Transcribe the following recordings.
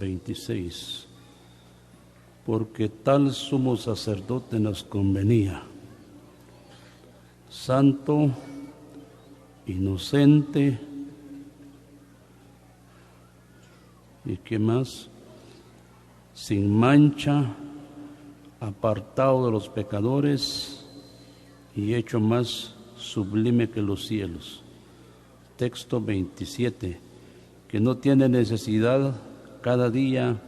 26. Porque tal sumo sacerdote nos convenía, santo, inocente, ¿y qué más? Sin mancha, apartado de los pecadores y hecho más sublime que los cielos. Texto 27, que no tiene necesidad cada día,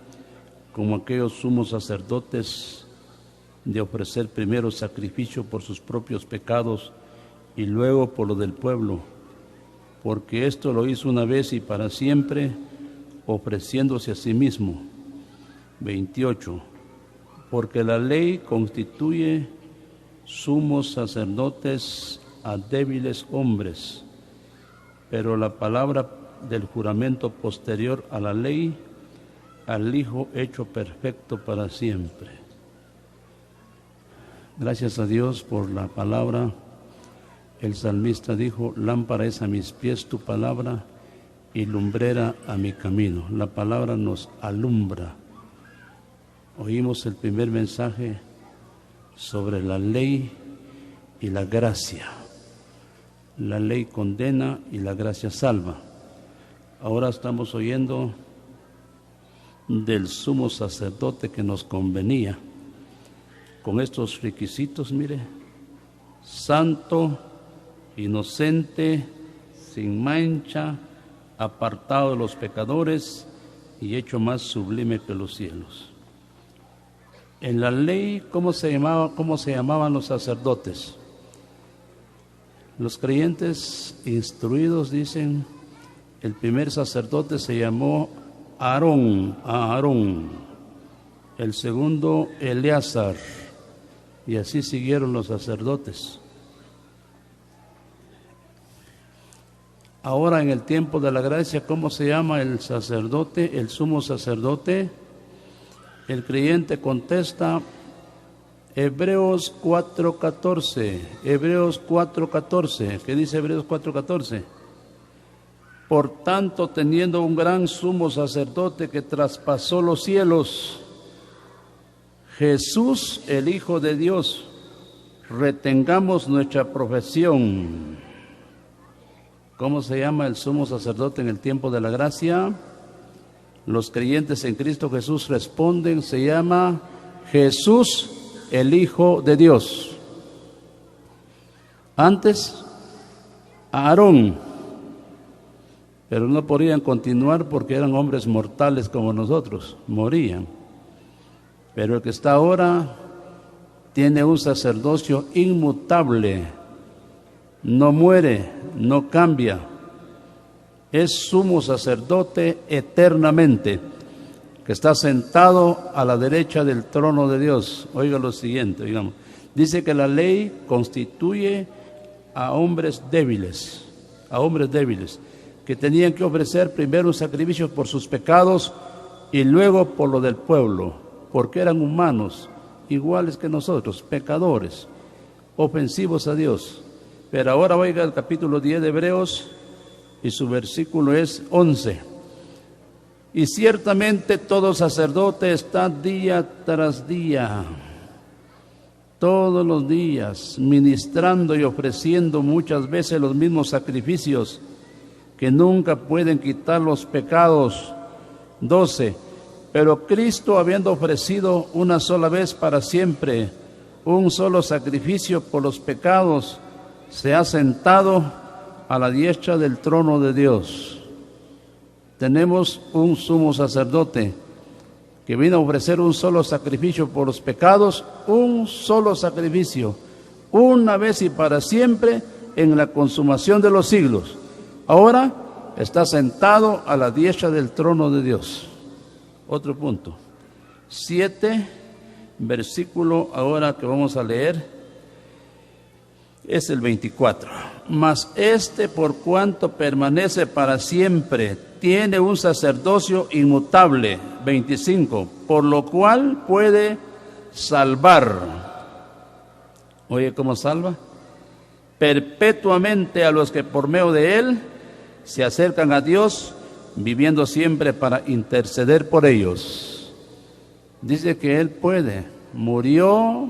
como aquellos sumos sacerdotes, de ofrecer primero sacrificio por sus propios pecados y luego por lo del pueblo, porque esto lo hizo una vez y para siempre, ofreciéndose a sí mismo. 28. Porque la ley constituye sumos sacerdotes a débiles hombres, pero la palabra del juramento posterior a la ley, al Hijo hecho perfecto para siempre. Gracias a Dios por la palabra. El salmista dijo: lámpara es a mis pies tu palabra y lumbrera a mi camino. La palabra nos alumbra. Oímos el primer mensaje sobre la ley y la gracia. La ley condena y la gracia salva. Ahora estamos oyendo del sumo sacerdote que nos convenía, con estos requisitos, mire: santo, inocente, sin mancha, apartado de los pecadores y hecho más sublime que los cielos. En la ley, ¿cómo se llamaban los sacerdotes? Los creyentes instruidos dicen: el primer sacerdote se llamó Aarón, el segundo Eleazar, y así siguieron los sacerdotes. Ahora, en el tiempo de la gracia, ¿cómo se llama el sacerdote, el sumo sacerdote? El creyente contesta: Hebreos 4:14. Hebreos 4:14. ¿Qué dice Hebreos 4:14? Por tanto, teniendo un gran sumo sacerdote que traspasó los cielos, Jesús, el Hijo de Dios, retengamos nuestra profesión. ¿Cómo se llama el sumo sacerdote en el tiempo de la gracia? Los creyentes en Cristo Jesús responden: se llama Jesús, el Hijo de Dios. Antes, Aarón, pero no podían continuar porque eran hombres mortales como nosotros, morían. Pero el que está ahora tiene un sacerdocio inmutable, no muere, no cambia, es sumo sacerdote eternamente, que está sentado a la derecha del trono de Dios. Oiga lo siguiente, digamos, dice que la ley constituye a hombres débiles, que tenían que ofrecer primero un sacrificio por sus pecados y luego por lo del pueblo, porque eran humanos, iguales que nosotros, pecadores, ofensivos a Dios. Pero ahora oiga el capítulo 10 de Hebreos y su versículo es 11. Y ciertamente todo sacerdote está día tras día, todos los días, ministrando y ofreciendo muchas veces los mismos sacrificios que nunca pueden quitar los pecados. 12. Pero Cristo, habiendo ofrecido una sola vez para siempre un solo sacrificio por los pecados, se ha sentado a la diestra del trono de Dios. Tenemos un sumo sacerdote que vino a ofrecer un solo sacrificio por los pecados, un solo sacrificio, una vez y para siempre, en la consumación de los siglos. Ahora está sentado a la diestra del trono de Dios. Otro punto. 7, versículo ahora que vamos a leer, es el 24. Mas por cuanto permanece para siempre, tiene un sacerdocio inmutable. 25. Por lo cual puede salvar. Oye, ¿cómo salva? Perpetuamente a los que por medio de él se acercan a Dios, viviendo siempre para interceder por ellos. Dice que Él puede. Murió,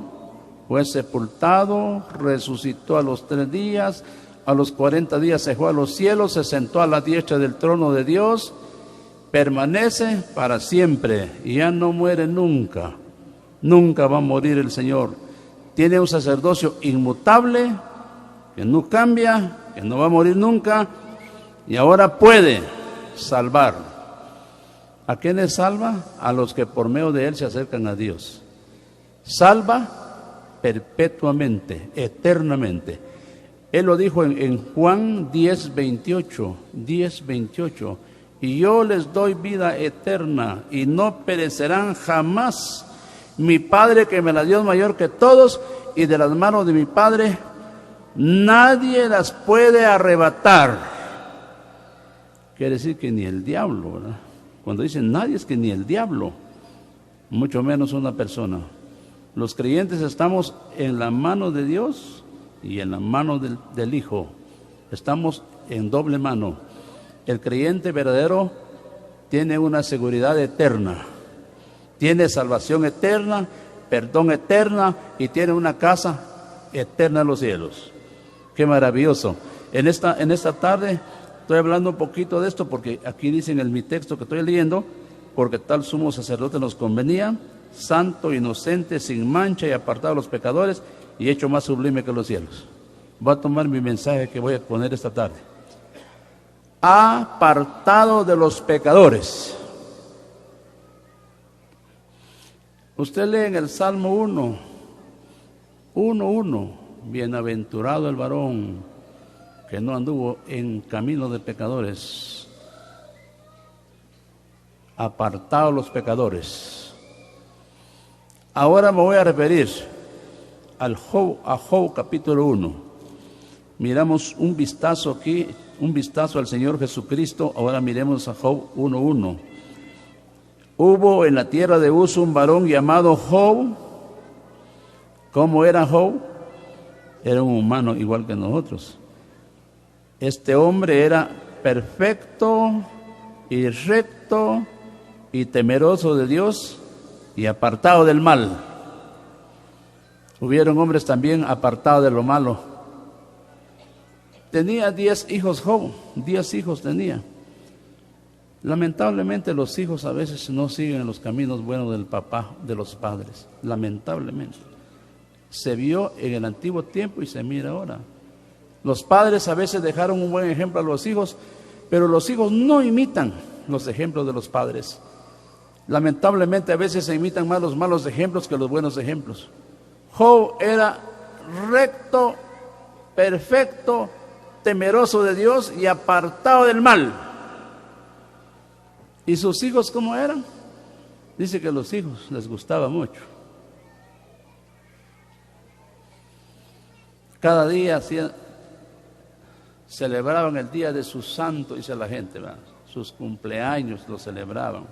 fue sepultado, resucitó a los 3 días, a los 40 días se fue a los cielos, se sentó a la diestra del trono de Dios, permanece para siempre y ya no muere nunca. Nunca va a morir el Señor. Tiene un sacerdocio inmutable, que no cambia, que no va a morir nunca, y ahora puede salvar. ¿A quiénes salva? A los que por medio de Él se acercan a Dios. Salva perpetuamente, eternamente. Él lo dijo en Juan 10:28, y yo les doy vida eterna, y no perecerán jamás. Mi Padre que me la dio es mayor que todos, y de las manos de mi Padre nadie las puede arrebatar. Quiere decir que ni el diablo, ¿verdad? Cuando dicen nadie es que ni el diablo, mucho menos una persona. Los creyentes estamos en la mano de Dios y en la mano del Hijo. Estamos en doble mano. El creyente verdadero tiene una seguridad eterna, tiene salvación eterna, perdón eterna y tiene una casa eterna en los cielos. Qué maravilloso. En esta tarde estoy hablando un poquito de esto porque aquí dice en mi texto que estoy leyendo, porque tal sumo sacerdote nos convenía, santo, inocente, sin mancha y apartado de los pecadores y hecho más sublime que los cielos. Voy a tomar mi mensaje que voy a poner esta tarde. Apartado de los pecadores. Usted lee en el Salmo 1:1, bienaventurado el varón que no anduvo en camino de pecadores, apartado de los pecadores. Ahora me voy a referir a Job capítulo 1. Miramos un vistazo aquí, un vistazo al Señor Jesucristo. Ahora miremos a Job 1:1. Hubo en la tierra de Uz un varón llamado Job. ¿Cómo era Job? Era un humano igual que nosotros. Este hombre era perfecto y recto y temeroso de Dios y apartado del mal. Hubieron hombres también apartados de lo malo. Tenía 10 hijos Job, 10 hijos tenía. Lamentablemente los hijos a veces no siguen los caminos buenos del papá, de los padres. Lamentablemente. Se vio en el antiguo tiempo y se mira ahora. Los padres a veces dejaron un buen ejemplo a los hijos, pero los hijos no imitan los ejemplos de los padres. Lamentablemente a veces se imitan más los malos ejemplos que los buenos ejemplos. Job era recto, perfecto, temeroso de Dios y apartado del mal. ¿Y sus hijos cómo eran? Dice que a los hijos les gustaba mucho. Cada día celebraban el día de su santo, dice la gente, ¿verdad? Sus cumpleaños los celebraban.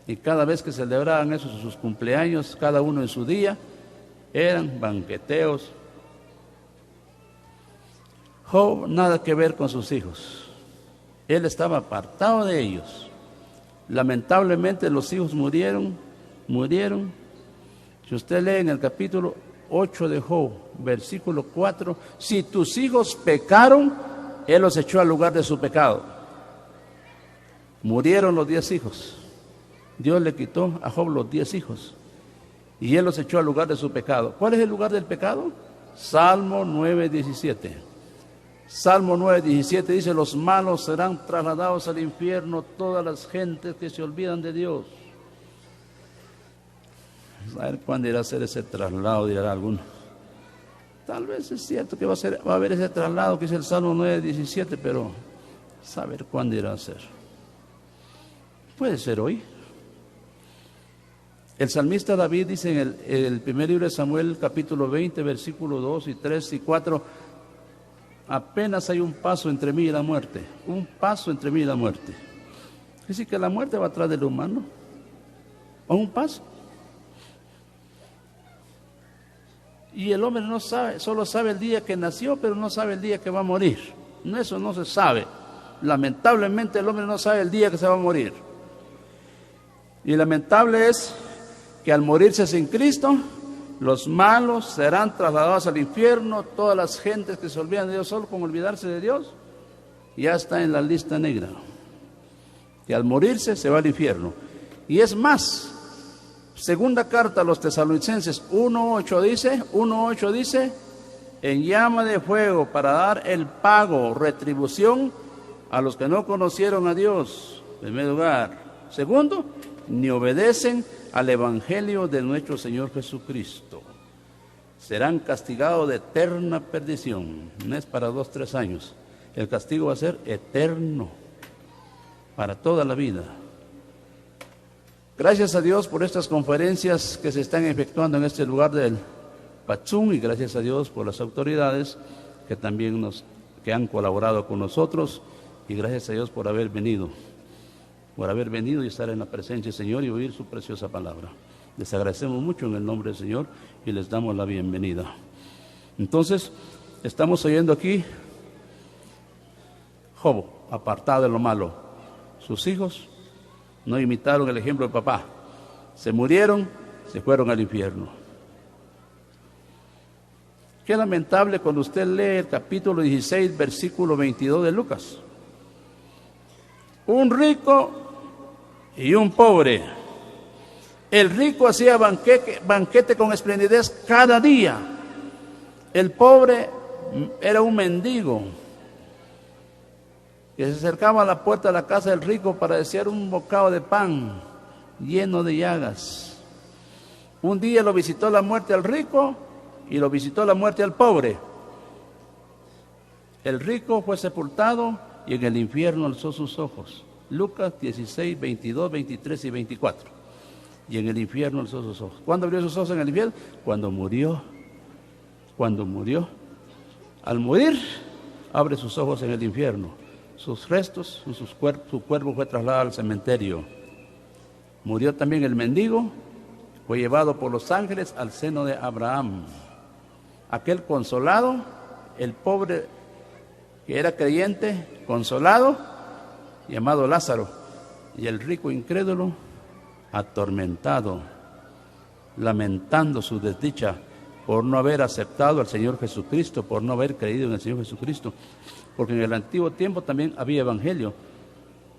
Y cada vez que celebraban esos sus cumpleaños, cada uno en su día, eran banqueteos. Job nada que ver con sus hijos. Él estaba apartado de ellos. Lamentablemente los hijos murieron. Si usted lee en el capítulo 8 de Job, versículo 4, si tus hijos pecaron, Él los echó al lugar de su pecado. Murieron los 10 hijos. Dios le quitó a Job los 10 hijos y Él los echó al lugar de su pecado. ¿Cuál es el lugar del pecado? Salmo 9:17. Salmo 9:17 dice: los malos serán trasladados al infierno, todas las gentes que se olvidan de Dios. A ver cuándo irá a ser ese traslado, dirá alguno. Tal vez es cierto que va a haber ese traslado que dice el Salmo 9:17, pero saber cuándo irá a ser. Puede ser hoy. El salmista David dice en el primer libro de Samuel, capítulo 20, versículos 2 y 3 y 4, apenas hay un paso entre mí y la muerte, un paso entre mí y la muerte. Es decir, que la muerte va atrás del humano, a un paso. Y el hombre no sabe, solo sabe el día que nació, pero no sabe el día que va a morir. Eso no se sabe. Lamentablemente el hombre no sabe el día que se va a morir. Y lamentable es que al morirse sin Cristo, los malos serán trasladados al infierno. Todas las gentes que se olvidan de Dios solo con olvidarse de Dios, ya está en la lista negra. Que al morirse se va al infierno. Y es más, segunda carta a los Tesalonicenses 1:8 dice, en llama de fuego para dar el pago, retribución a los que no conocieron a Dios, en primer lugar. Segundo, ni obedecen al Evangelio de nuestro Señor Jesucristo. Serán castigados de eterna perdición. No es para 2, 3 años. El castigo va a ser eterno, para toda la vida. Gracias a Dios por estas conferencias que se están efectuando en este lugar del Pachún, y gracias a Dios por las autoridades que también que han colaborado con nosotros, y gracias a Dios por haber venido y estar en la presencia del Señor y oír su preciosa palabra. Les agradecemos mucho en el nombre del Señor y les damos la bienvenida. Entonces, estamos oyendo aquí, Job, apartado de lo malo. Sus hijos no imitaron el ejemplo de papá. Se murieron, se fueron al infierno. Qué lamentable cuando usted lee el capítulo 16, versículo 22 de Lucas. Un rico y un pobre. El rico hacía banquete con esplendidez cada día. El pobre era un mendigo que se acercaba a la puerta de la casa del rico para desear un bocado de pan lleno de llagas. Un día lo visitó la muerte al rico y lo visitó la muerte al pobre. El rico fue sepultado y en el infierno alzó sus ojos. Lucas 16, 22, 23 y 24. Y en el infierno alzó sus ojos. ¿Cuándo abrió sus ojos en el infierno? Cuando murió. Cuando murió. Al morir, abre sus ojos en el infierno. Sus restos, su cuerpo fue trasladado al cementerio. Murió también el mendigo, fue llevado por los ángeles al seno de Abraham. Aquel consolado, el pobre que era creyente, consolado, llamado Lázaro, y el rico incrédulo, atormentado, lamentando su desdicha por no haber aceptado al Señor Jesucristo, por no haber creído en el Señor Jesucristo. Porque en el antiguo tiempo también había evangelio.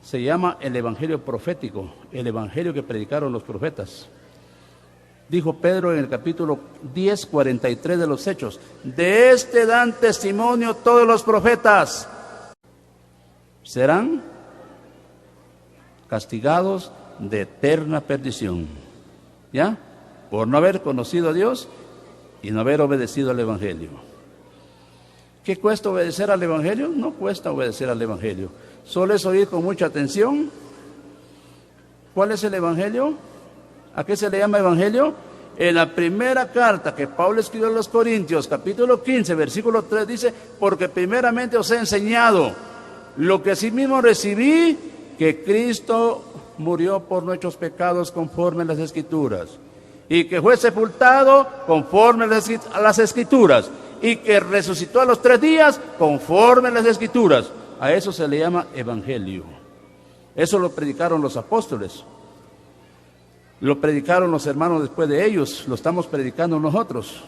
Se llama el evangelio profético, el evangelio que predicaron los profetas. Dijo Pedro en el capítulo 10, 43 de los Hechos, de este dan testimonio todos los profetas. Serán castigados de eterna perdición, ¿ya? Por no haber conocido a Dios y no haber obedecido al evangelio. ¿Qué cuesta obedecer al evangelio? No cuesta obedecer al evangelio. Solo es oír con mucha atención. ¿Cuál es el evangelio? ¿A qué se le llama evangelio? En la primera carta que Pablo escribió a los Corintios, capítulo 15, versículo 3, dice, porque primeramente os he enseñado lo que asimismo recibí, que Cristo murió por nuestros pecados conforme a las Escrituras, y que fue sepultado conforme a las Escrituras, y que resucitó a los 3 días conforme a las Escrituras. A eso se le llama evangelio. Eso lo predicaron los apóstoles. Lo predicaron los hermanos después de ellos, lo estamos predicando nosotros.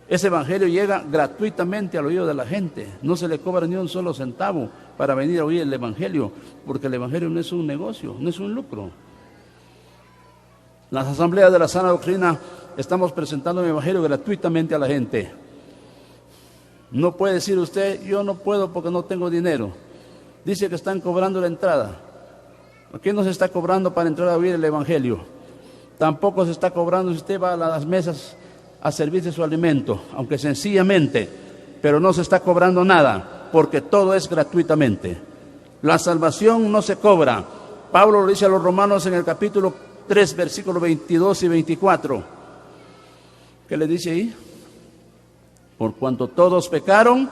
Ese evangelio llega gratuitamente al oído de la gente, no se le cobra ni un solo centavo para venir a oír el evangelio, porque el evangelio no es un negocio, no es un lucro. Las asambleas de la sana doctrina estamos presentando el evangelio gratuitamente a la gente. No puede decir usted, yo no puedo porque no tengo dinero. Dice que están cobrando la entrada. Aquí no se está cobrando para entrar a oír el evangelio. Tampoco se está cobrando si usted va a las mesas a servirse su alimento, aunque sencillamente, pero no se está cobrando nada, porque todo es gratuitamente. La salvación no se cobra. Pablo lo dice a los romanos en el capítulo 3, versículos 22 y 24. ¿Qué le dice ahí? Por cuanto todos pecaron,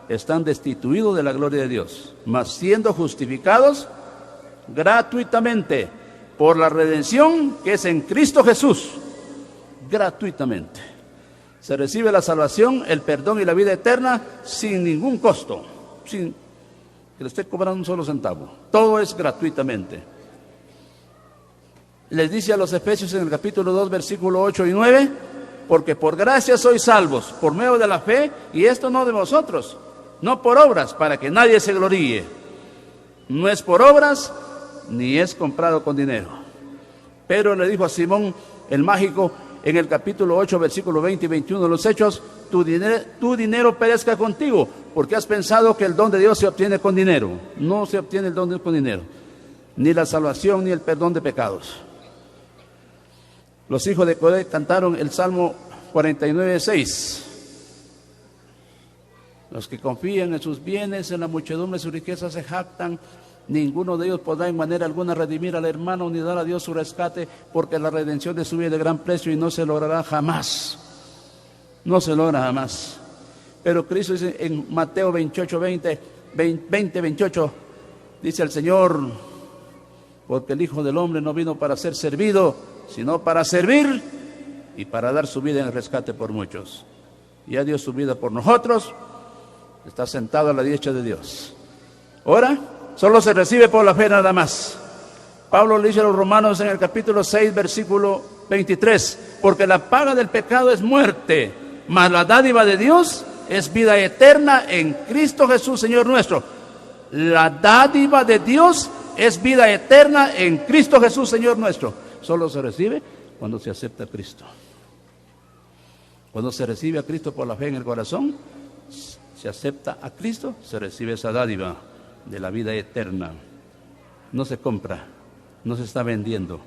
están destituidos de la gloria de Dios, mas siendo justificados gratuitamente por la redención que es en Cristo Jesús. Gratuitamente se recibe la salvación, el perdón y la vida eterna sin ningún costo, que le esté cobrando un solo centavo. Todo es gratuitamente. Les dice a los Efesios en el capítulo 2, versículo 8 y 9, porque por gracia sois salvos, por medio de la fe, y esto no de vosotros, no por obras, para que nadie se gloríe. No es por obras, ni es comprado con dinero. Pedro le dijo a Simón el mágico en el capítulo 8, versículo 20 y 21 de los Hechos, tu dinero perezca contigo, porque has pensado que el don de Dios se obtiene con dinero. No se obtiene el don de Dios con dinero, ni la salvación, ni el perdón de pecados. Los hijos de Coré cantaron el Salmo 49, 6. Los que confían en sus bienes, en la muchedumbre de sus riquezas se jactan. Ninguno de ellos podrá en manera alguna redimir al hermano ni dar a Dios su rescate, porque la redención de su vida es de gran precio y no se logrará jamás. No se logra jamás. Pero Cristo dice en Mateo 28, 28, dice el Señor, porque el Hijo del Hombre no vino para ser servido, sino para servir y para dar su vida en rescate por muchos. Ya dio su vida por nosotros, está sentado a la diestra de Dios. Ahora, solo se recibe por la fe nada más. Pablo le dice a los romanos en el capítulo 6, versículo 23, porque la paga del pecado es muerte, mas la dádiva de Dios es vida eterna en Cristo Jesús, Señor nuestro. La dádiva de Dios es vida eterna en Cristo Jesús, Señor nuestro. Solo se recibe cuando se acepta a Cristo. Cuando se recibe a Cristo por la fe en el corazón, se acepta a Cristo, se recibe esa dádiva de la vida eterna. No se compra, no se está vendiendo.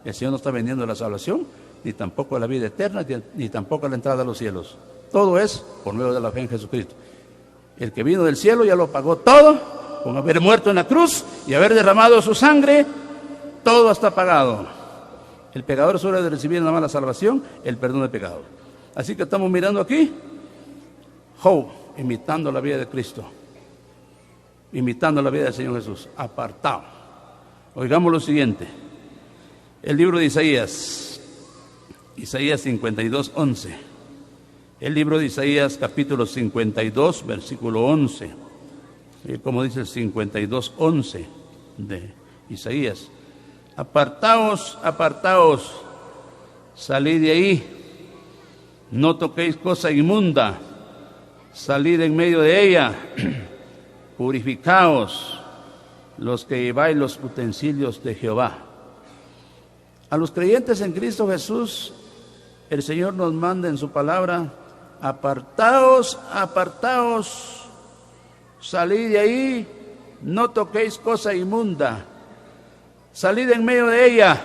El Señor no está vendiendo la salvación, ni tampoco la vida eterna, ni tampoco la entrada a los cielos. Todo es por medio de la fe en Jesucristo. El que vino del cielo ya lo pagó todo, con haber muerto en la cruz y haber derramado su sangre, todo está pagado. El pecador solo debe recibir nada más la salvación, el perdón de pecado. Así que estamos mirando aquí, Job, imitando la vida de Cristo, imitando la vida del Señor Jesús, apartado. Oigamos lo siguiente, el libro de Isaías 52, 11. El libro de Isaías, capítulo 52, versículo 11. Como dice el 52, 11 de Isaías. Apartaos, apartaos, salid de ahí, no toquéis cosa inmunda, salid en medio de ella, purificaos los que lleváis los utensilios de Jehová. A los creyentes en Cristo Jesús, el Señor nos manda en su palabra, apartaos, apartaos, salid de ahí, no toquéis cosa inmunda, salid en medio de ella,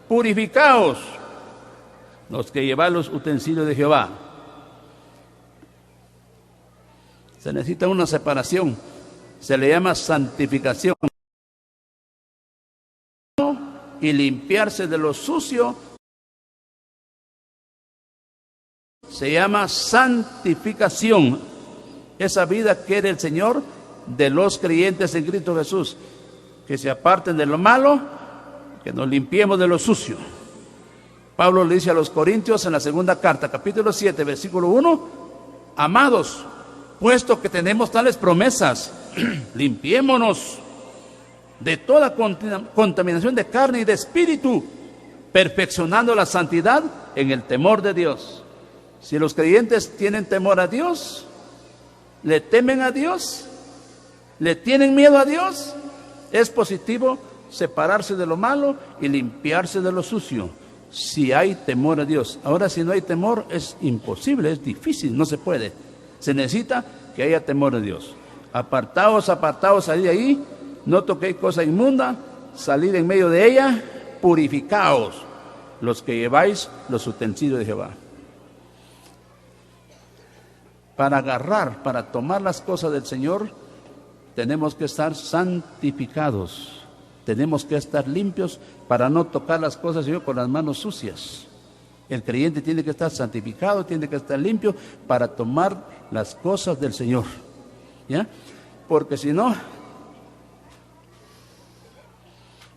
purificaos los que llevan los utensilios de Jehová. Se necesita una separación, se le llama santificación, y limpiarse de lo sucio se llama santificación. Esa vida quiere el Señor de los creyentes en Cristo Jesús, que se aparten de lo malo, que nos limpiemos de lo sucio. Pablo le dice a los Corintios en la segunda carta, capítulo 7, versículo 1, amados, puesto que tenemos tales promesas, limpiémonos de toda contaminación de carne y de espíritu, perfeccionando la santidad en el temor de Dios. Si los creyentes tienen temor a Dios, le temen a Dios, le tienen miedo a Dios, es positivo separarse de lo malo y limpiarse de lo sucio, si hay temor a Dios. Ahora, si no hay temor, es imposible, es difícil, no se puede. Se necesita que haya temor a Dios. Apartaos, apartaos, salid de ahí, no toquéis cosa inmunda, salid en medio de ella, purificaos los que lleváis los utensilios de Jehová. Para agarrar, para tomar las cosas del Señor, tenemos que estar santificados. Tenemos que estar limpios para no tocar las cosas del Señor con las manos sucias. El creyente tiene que estar santificado, tiene que estar limpio para tomar las cosas del Señor. ¿Ya? Porque si no,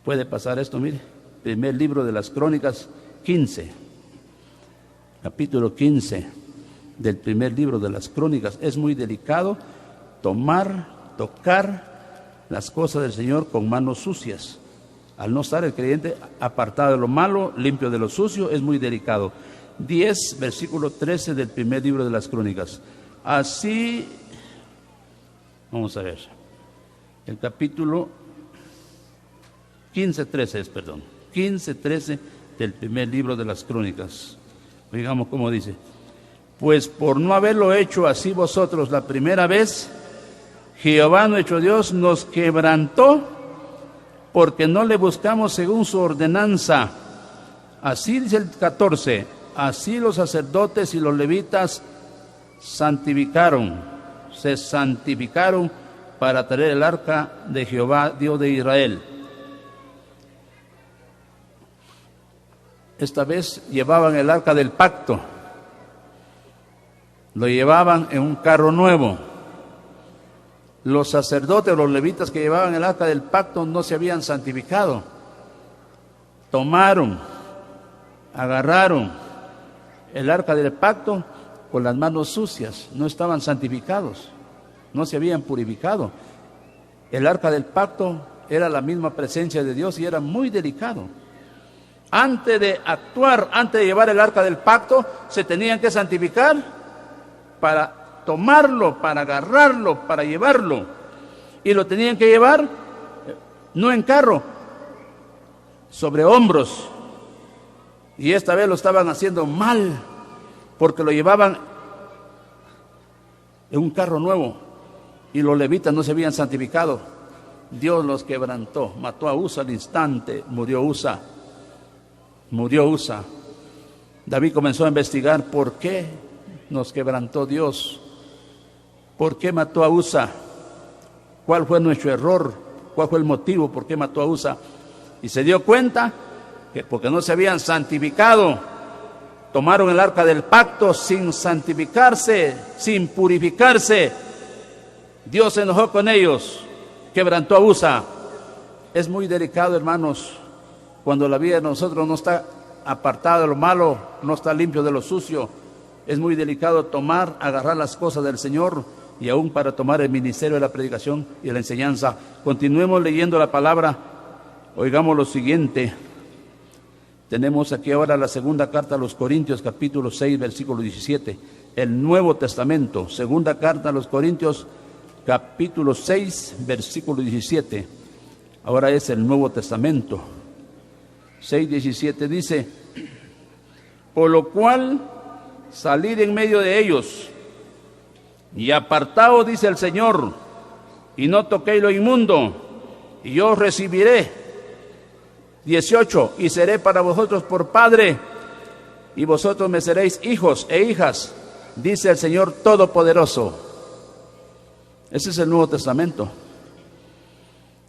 puede pasar esto, mire. Primer libro de las Crónicas 15, capítulo 15 del primer libro de las Crónicas. Es muy delicado tomar tocar las cosas del Señor con manos sucias. Al no estar el creyente apartado de lo malo, limpio de lo sucio, es muy delicado. 10, versículo 13 del primer libro de las Crónicas. Así, vamos a ver, el capítulo 15, 13 del primer libro de las Crónicas. Digamos cómo dice: pues por no haberlo hecho así vosotros la primera vez, Jehová nuestro Dios nos quebrantó, porque no le buscamos según su ordenanza. Así dice el 14, así los sacerdotes y los levitas se santificaron para traer el arca de Jehová, Dios de Israel. Esta vez llevaban el arca del pacto, lo llevaban en un carro nuevo. Los sacerdotes, los levitas que llevaban el arca del pacto no se habían santificado. Tomaron, agarraron el arca del pacto con las manos sucias, no estaban santificados, no se habían purificado. El arca del pacto era la misma presencia de Dios y era muy delicado. Antes de actuar, antes de llevar el arca del pacto, se tenían que santificar para tomarlo, para agarrarlo, para llevarlo. Y lo tenían que llevar no en carro, sobre hombros. Y esta vez lo estaban haciendo mal, porque lo llevaban en un carro nuevo y los levitas no se habían santificado. Dios los quebrantó, mató a Usa al instante, murió Usa. David comenzó a investigar por qué nos quebrantó Dios. ¿Por qué mató a Usa? ¿Cuál fue nuestro error? ¿Cuál fue el motivo por qué mató a Usa? Y se dio cuenta que porque no se habían santificado, tomaron el arca del pacto sin santificarse, sin purificarse. Dios se enojó con ellos, quebrantó a Usa. Es muy delicado, hermanos, cuando la vida de nosotros no está apartada de lo malo, no está limpio de lo sucio. Es muy delicado tomar, agarrar las cosas del Señor, y aún para tomar el ministerio de la predicación y de la enseñanza. Continuemos leyendo la palabra. Oigamos lo siguiente. Tenemos aquí ahora la segunda carta a los Corintios, capítulo 6, versículo 17. El Nuevo Testamento, segunda carta a los Corintios, capítulo 6, versículo 17. Ahora es el Nuevo Testamento. 6:17 dice: por lo cual salid en medio de ellos y apartaos, dice el Señor, y no toquéis lo inmundo, y yo os recibiré. 18, y seré para vosotros por padre, y vosotros me seréis hijos e hijas, dice el Señor Todopoderoso. Ese es el Nuevo Testamento.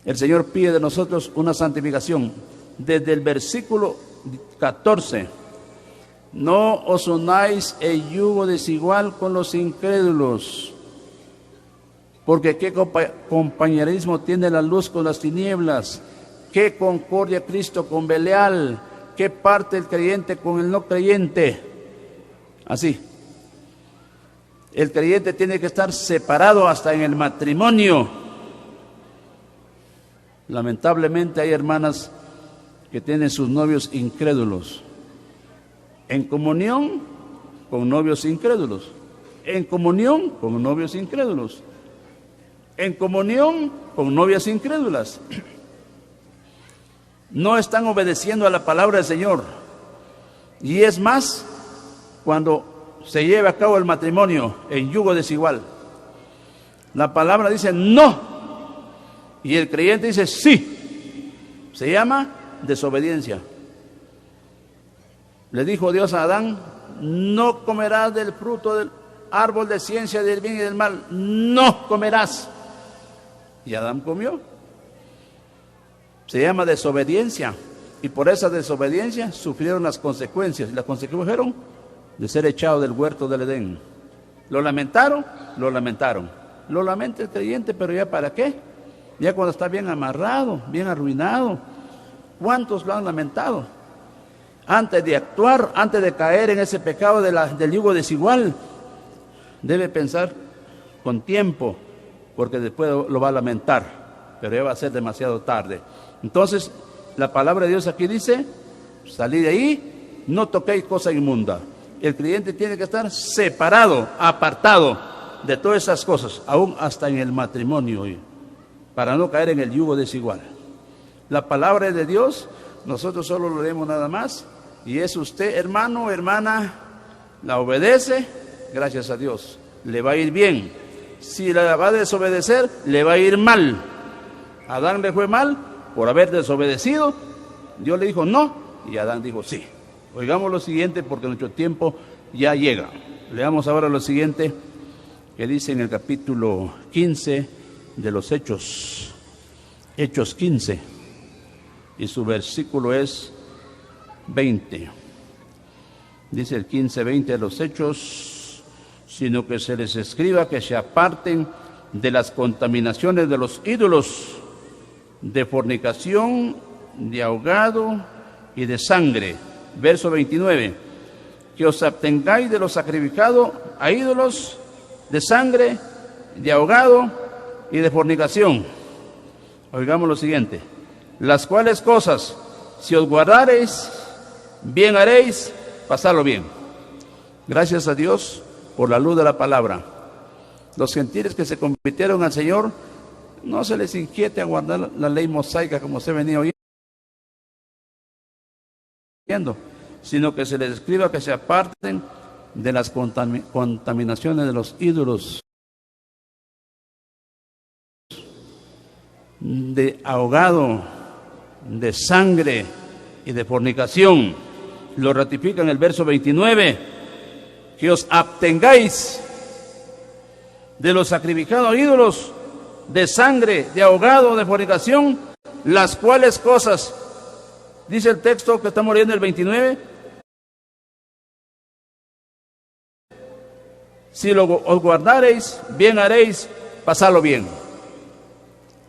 El Señor pide de nosotros una santificación. Desde el versículo 14, no os unáis el yugo desigual con los incrédulos, porque qué compañerismo tiene la luz con las tinieblas, qué concordia Cristo con Belial, qué parte el creyente con el no creyente. Así, el creyente tiene que estar separado hasta en el matrimonio. Lamentablemente hay hermanas que tienen sus novios incrédulos, en comunión con novios incrédulos, en comunión con novios incrédulos, en comunión con novias incrédulas. No están obedeciendo a la palabra del Señor. Y es más, cuando se lleva a cabo el matrimonio en yugo desigual, la palabra dice no, y el creyente dice sí. Se llama desobediencia. Le dijo Dios a Adán: no comerás del fruto del árbol de ciencia del bien y del mal, no comerás. Y Adán comió. Se llama desobediencia, y por esa desobediencia sufrieron las consecuencias. Y las consecuencias fueron de ser echado del huerto del Edén. ¿Lo lamentaron? Lo lamentaron. Lo lamenta el creyente, pero ¿ya para qué? Ya cuando está bien amarrado, bien arruinado. ¿Cuántos lo han lamentado? Antes de actuar, antes de caer en ese pecado del yugo desigual, debe pensar con tiempo porque después lo va a lamentar, pero ya va a ser demasiado tarde. Entonces, la palabra de Dios aquí dice, salid de ahí, no toquéis cosa inmunda. El creyente tiene que estar separado, apartado de todas esas cosas, aún hasta en el matrimonio, para no caer en el yugo desigual. La palabra de Dios, nosotros solo lo leemos nada más, y es usted, hermano o hermana, la obedece, gracias a Dios, le va a ir bien. Si la va a desobedecer, le va a ir mal. A Adán le fue mal por haber desobedecido. Dios le dijo no, y Adán dijo sí. Oigamos lo siguiente, porque nuestro tiempo ya llega. Leamos ahora lo siguiente, que dice en el capítulo 15 de los Hechos. Hechos 15, y su versículo es 20. Dice el 15:20 de los Hechos, sino que se les escriba que se aparten de las contaminaciones de los ídolos, de fornicación, de ahogado y de sangre. Verso 29, que os abstengáis de lo sacrificado a ídolos, de sangre, de ahogado y de fornicación. Oigamos lo siguiente, las cuales cosas, si os guardareis, bien haréis, pasadlo bien. Gracias a Dios por la luz de la palabra. Los gentiles que se convirtieron al Señor, no se les inquiete a guardar la ley mosaica como se venía oyendo, sino que se les escriba que se aparten de las contaminaciones de los ídolos, de ahogado, de sangre y de fornicación. Lo ratifica en el verso 29, que os abstengáis de los sacrificados a ídolos, de sangre, de ahogado, de fornicación, las cuales cosas, dice el texto que estamos leyendo el 29, si os guardareis, bien haréis, pasadlo bien.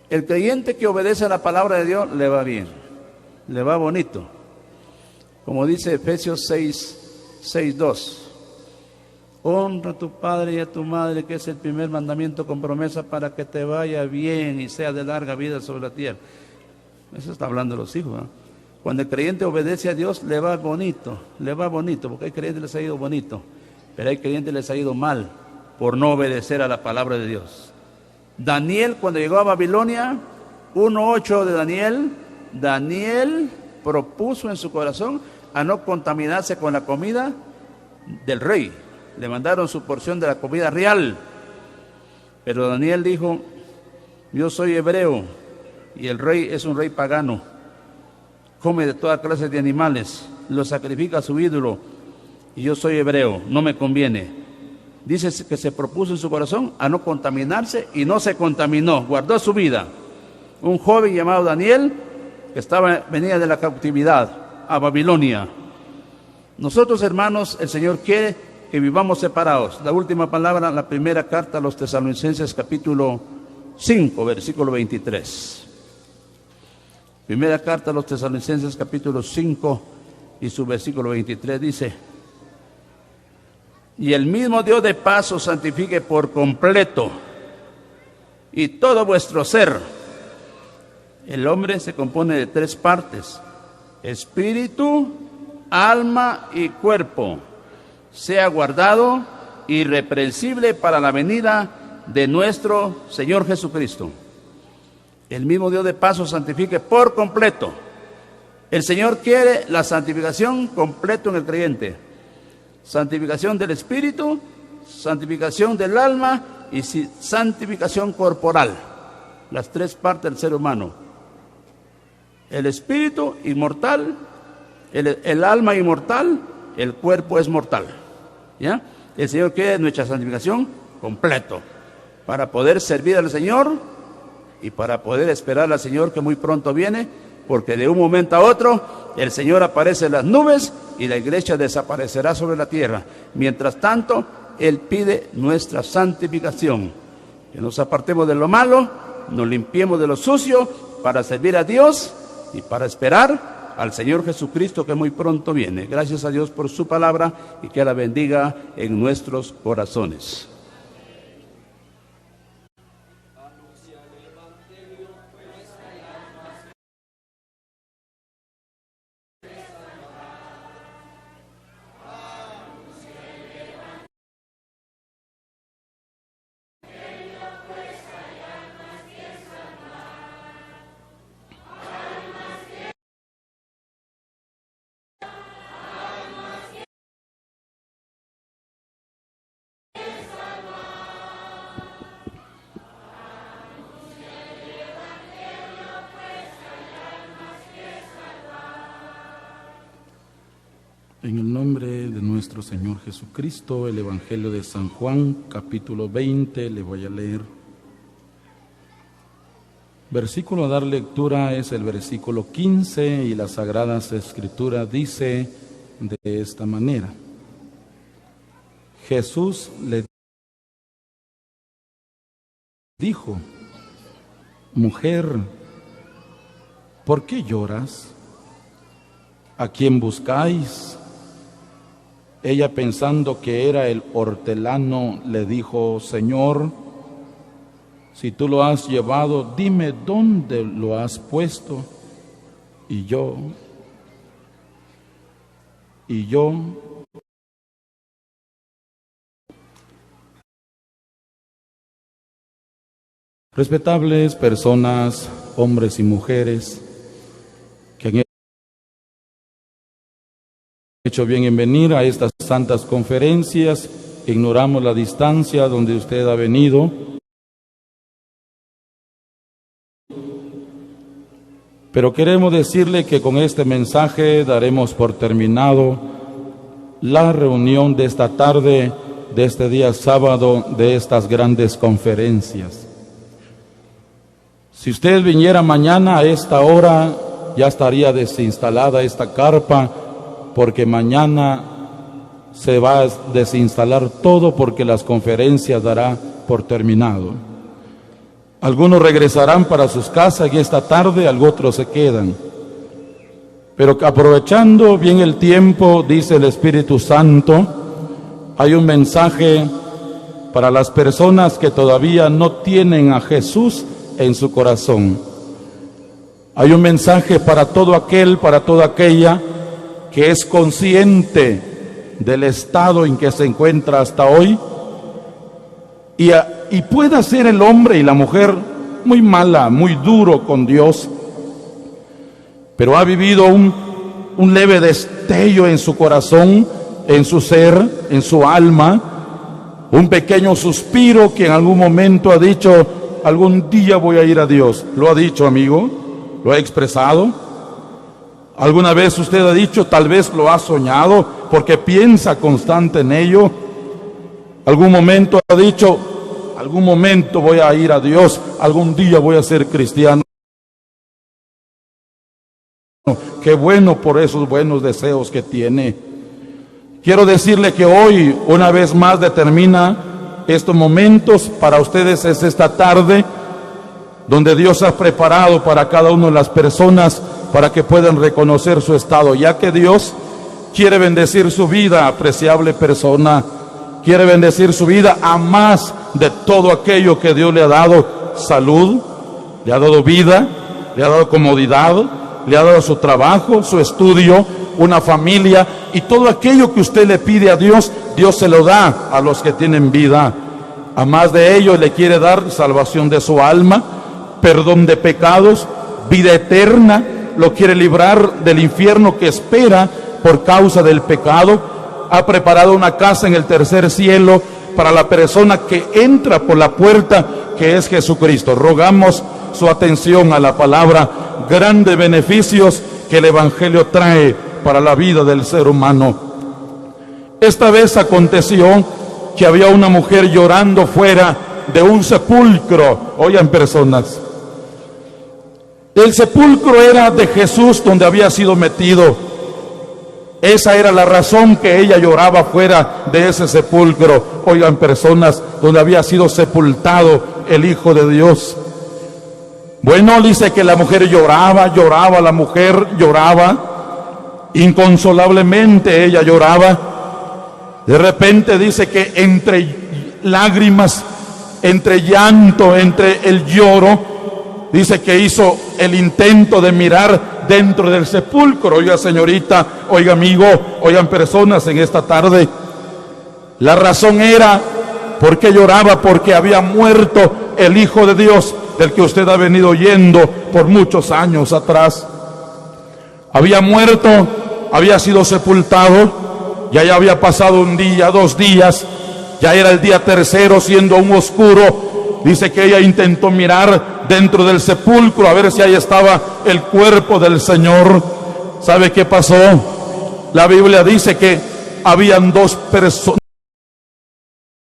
El creyente que obedece a la palabra de Dios le va bien, le va bonito. Como dice Efesios 6:2, honra a tu padre y a tu madre, que es el primer mandamiento con promesa para que te vaya bien y sea de larga vida sobre la tierra. Eso está hablando de los hijos, ¿no? Cuando el creyente obedece a Dios, le va bonito, porque hay creyentes que les ha ido bonito, pero hay creyentes que les ha ido mal por no obedecer a la palabra de Dios. Daniel, cuando llegó a Babilonia, 1:8 de Daniel propuso en su corazón a no contaminarse con la comida del rey. Le mandaron su porción de la comida real, pero Daniel dijo, yo soy hebreo y el rey es un rey pagano, come de toda clase de animales, lo sacrifica a su ídolo, y yo soy hebreo, no me conviene. Dice que se propuso en su corazón a no contaminarse y no se contaminó, guardó su vida. Un joven llamado Daniel, que venía de la cautividad a Babilonia. Nosotros, hermanos, el Señor quiere que vivamos separados. La última palabra, la primera carta a los Tesalonicenses, capítulo 5, versículo 23. Primera carta a los Tesalonicenses, capítulo 5, y su versículo 23 dice, y el mismo Dios de paz os santifique por completo, y todo vuestro ser. El hombre se compone de 3 partes, espíritu, alma y cuerpo, sea guardado irreprensible para la venida de nuestro Señor Jesucristo. El mismo Dios de paz os santifique por completo. El Señor quiere la santificación completa en el creyente. Santificación del espíritu, santificación del alma y santificación corporal. Las 3 partes del ser humano. El espíritu inmortal, el alma inmortal, el cuerpo es mortal. ¿Ya? El Señor quiere nuestra santificación completo para poder servir al Señor y para poder esperar al Señor que muy pronto viene, porque de un momento a otro el Señor aparece en las nubes y la iglesia desaparecerá sobre la tierra. Mientras tanto, Él pide nuestra santificación, que nos apartemos de lo malo, nos limpiemos de lo sucio para servir a Dios y para esperar al Señor Jesucristo que muy pronto viene. Gracias a Dios por su palabra y que la bendiga en nuestros corazones. En el nombre de nuestro Señor Jesucristo, el Evangelio de San Juan, capítulo 20, le voy a leer. Versículo a dar lectura es el versículo 15 y la Sagrada Escritura dice de esta manera. Jesús le dijo: mujer, ¿por qué lloras? ¿A quién buscáis? Ella, pensando que era el hortelano, le dijo: Señor, si tú lo has llevado, dime dónde lo has puesto, y yo respetables personas, hombres y mujeres, que han hecho bien en venir a estas santas conferencias. Ignoramos la distancia donde usted ha venido, pero queremos decirle que con este mensaje daremos por terminado la reunión de esta tarde, de este día sábado, de estas grandes conferencias. Si usted viniera mañana a esta hora, ya estaría desinstalada esta carpa, porque mañana se va a desinstalar todo, porque las conferencias dará por terminado. Algunos regresarán para sus casas y esta tarde, otros se quedan. Pero aprovechando bien el tiempo, dice el Espíritu Santo, hay un mensaje para las personas que todavía no tienen a Jesús en su corazón. Hay un mensaje para todo aquel, para toda aquella que es consciente del estado en que se encuentra hasta hoy y pueda ser el hombre y la mujer muy mala, muy duro con Dios, pero ha vivido un leve destello en su corazón, en su ser, en su alma, un pequeño suspiro que en algún momento ha dicho: algún día voy a ir a Dios. ¿Lo ha dicho, amigo? ¿Lo ha expresado? ¿Alguna vez usted ha dicho, tal vez lo ha soñado, porque piensa constante en ello? ¿Algún momento ha dicho, algún momento voy a ir a Dios, algún día voy a ser cristiano? Qué bueno por esos buenos deseos que tiene. Quiero decirle que hoy, una vez más, determina estos momentos para ustedes. Es esta tarde donde Dios ha preparado para cada una de las personas para que puedan reconocer su estado, ya que Dios quiere bendecir su vida, apreciable persona, quiere bendecir su vida a más de todo aquello que Dios le ha dado: salud, le ha dado vida, le ha dado comodidad, le ha dado su trabajo, su estudio, una familia, y todo aquello que usted le pide a Dios, Dios se lo da a los que tienen vida. A más de ello, le quiere dar salvación de su alma, perdón de pecados, vida eterna, lo quiere librar del infierno que espera por causa del pecado. Ha preparado una casa en el tercer cielo para la persona que entra por la puerta, que es Jesucristo. Rogamos su atención a la palabra: grandes beneficios que el Evangelio trae para la vida del ser humano. Esta vez aconteció que había una mujer llorando fuera de un sepulcro. Oigan, personas, el sepulcro era de Jesús, donde había sido metido. Esa era la razón que ella lloraba fuera de ese sepulcro. Oigan, personas, donde había sido sepultado el Hijo de Dios. Bueno, dice que la mujer lloraba, la mujer lloraba, inconsolablemente ella lloraba. De repente dice que entre lágrimas, entre llanto, entre el lloro, dice que hizo el intento de mirar dentro del sepulcro. Oiga, señorita, oiga, amigo, oigan, personas, en esta tarde, la razón era, ¿por qué lloraba? Porque había muerto el Hijo de Dios, del que usted ha venido oyendo por muchos años atrás. Había muerto, había sido sepultado, ya había pasado un día, 2 días, ya era el día tercero, siendo aún oscuro. Dice que ella intentó mirar dentro del sepulcro a ver si ahí estaba el cuerpo del Señor. ¿Sabe qué pasó? La Biblia dice que habían dos personas.